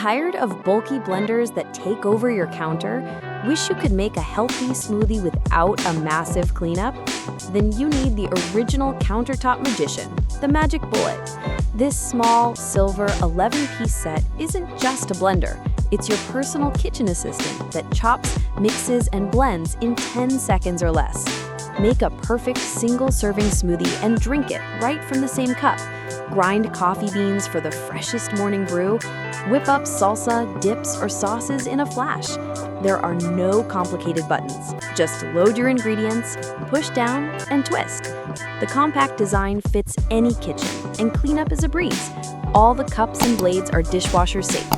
Tired of bulky blenders that take over your counter? Wish you could make a healthy smoothie without a massive cleanup? Then you need the original countertop magician, the Magic Bullet. This small, silver 11-piece set isn't just a blender. It's your personal kitchen assistant that chops, mixes, and blends in 10 seconds or less. Make a perfect single-serving smoothie and drink it right from the same cup. Grind coffee beans for the freshest morning brew. Whip up salsa, dips, or sauces in a flash. There are no complicated buttons. Just load your ingredients, push down, and twist. The compact design fits any kitchen, and cleanup is a breeze. All the cups and blades are dishwasher-safe.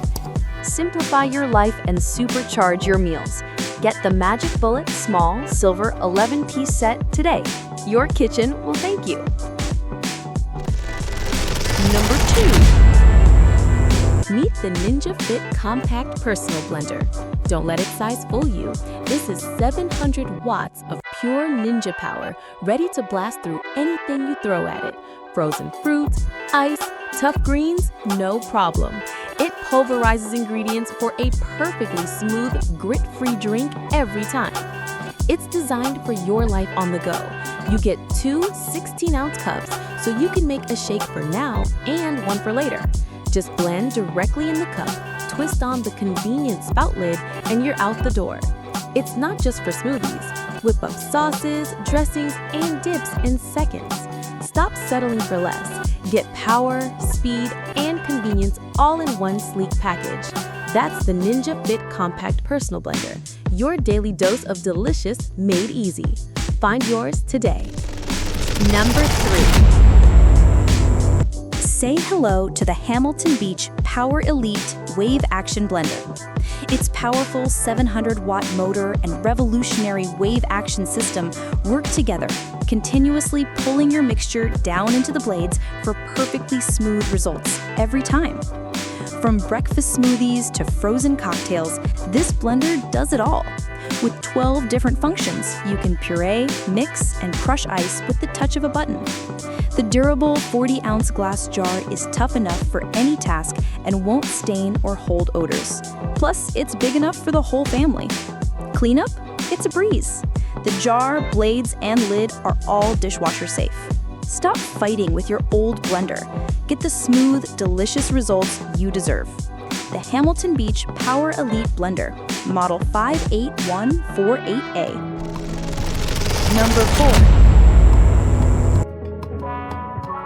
Simplify your life and supercharge your meals. Get the Magic Bullet Small Silver 11-piece set today. Your kitchen will thank you. Number 2. Meet the Ninja Fit Compact Personal Blender. Don't let its size fool you. This is 700 watts of pure ninja power, ready to blast through anything you throw at it. Frozen fruits, ice, tough greens, no problem. It pulverizes ingredients for a perfectly smooth, grit-free drink every time. It's designed for your life on the go. You get 2 16-ounce cups so you can make a shake for now and one for later. Just blend directly in the cup, twist on the convenient spout lid, and you're out the door. It's not just for smoothies. Whip up sauces, dressings, and dips in seconds. Stop settling for less. Get power, speed, and convenience all in one sleek package. That's the Ninja Fit Compact Personal Blender, your daily dose of delicious made easy. Find yours today. Number 3. Say hello to the Hamilton Beach Power Elite Wave Action Blender. Its powerful 700-watt motor and revolutionary wave action system work together, continuously pulling your mixture down into the blades for perfectly smooth results every time. From breakfast smoothies to frozen cocktails, this blender does it all. With 12 different functions, you can puree, mix, and crush ice with the touch of a button. The durable 40-ounce glass jar is tough enough for any task and won't stain or hold odors. Plus, it's big enough for the whole family. Cleanup? It's a breeze. The jar, blades, and lid are all dishwasher safe. Stop fighting with your old blender. Get the smooth, delicious results you deserve. The Hamilton Beach Power Elite Blender, Model 58148A. Number 4.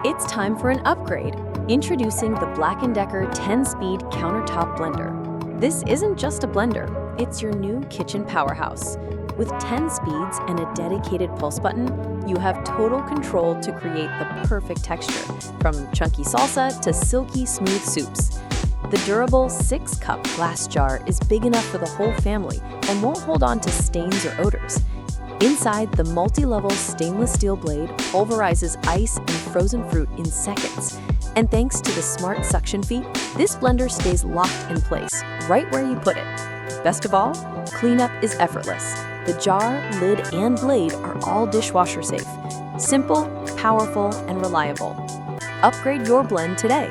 It's time for an upgrade. Introducing the BLACK+DECKER 10-speed countertop blender. This isn't just a blender, it's your new kitchen powerhouse. With 10 speeds and a dedicated pulse button, you have total control to create the perfect texture, from chunky salsa to silky smooth soups. The durable 6-cup glass jar is big enough for the whole family and won't hold on to stains or odors. Inside, the multi-level stainless steel blade pulverizes ice and frozen fruit in seconds. And thanks to the smart suction feet, this blender stays locked in place, right where you put it. Best of all, cleanup is effortless. The jar, lid, and blade are all dishwasher safe. Simple, powerful, and reliable. Upgrade your blend today.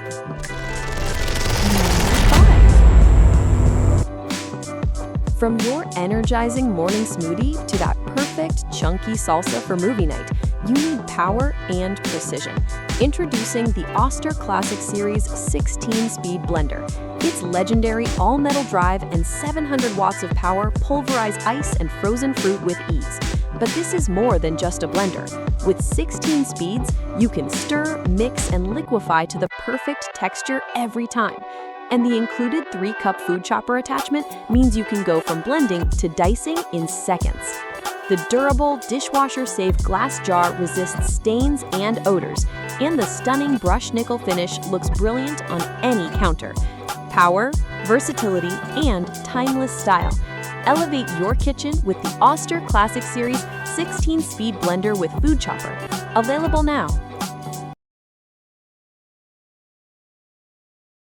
From your energizing morning smoothie to that perfect chunky salsa for movie night, you need power and precision. Introducing the Oster Classic Series 16-speed blender. Its legendary all-metal drive and 700 watts of power pulverize ice and frozen fruit with ease. But this is more than just a blender. With 16 speeds, you can stir, mix, and liquefy to the perfect texture every time. And the included 3-cup food chopper attachment means you can go from blending to dicing in seconds. The durable, dishwasher-safe glass jar resists stains and odors, and the stunning brushed nickel finish looks brilliant on any counter. Power, versatility, and timeless style. Elevate your kitchen with the Oster Classic Series 16-speed blender with food chopper. Available now.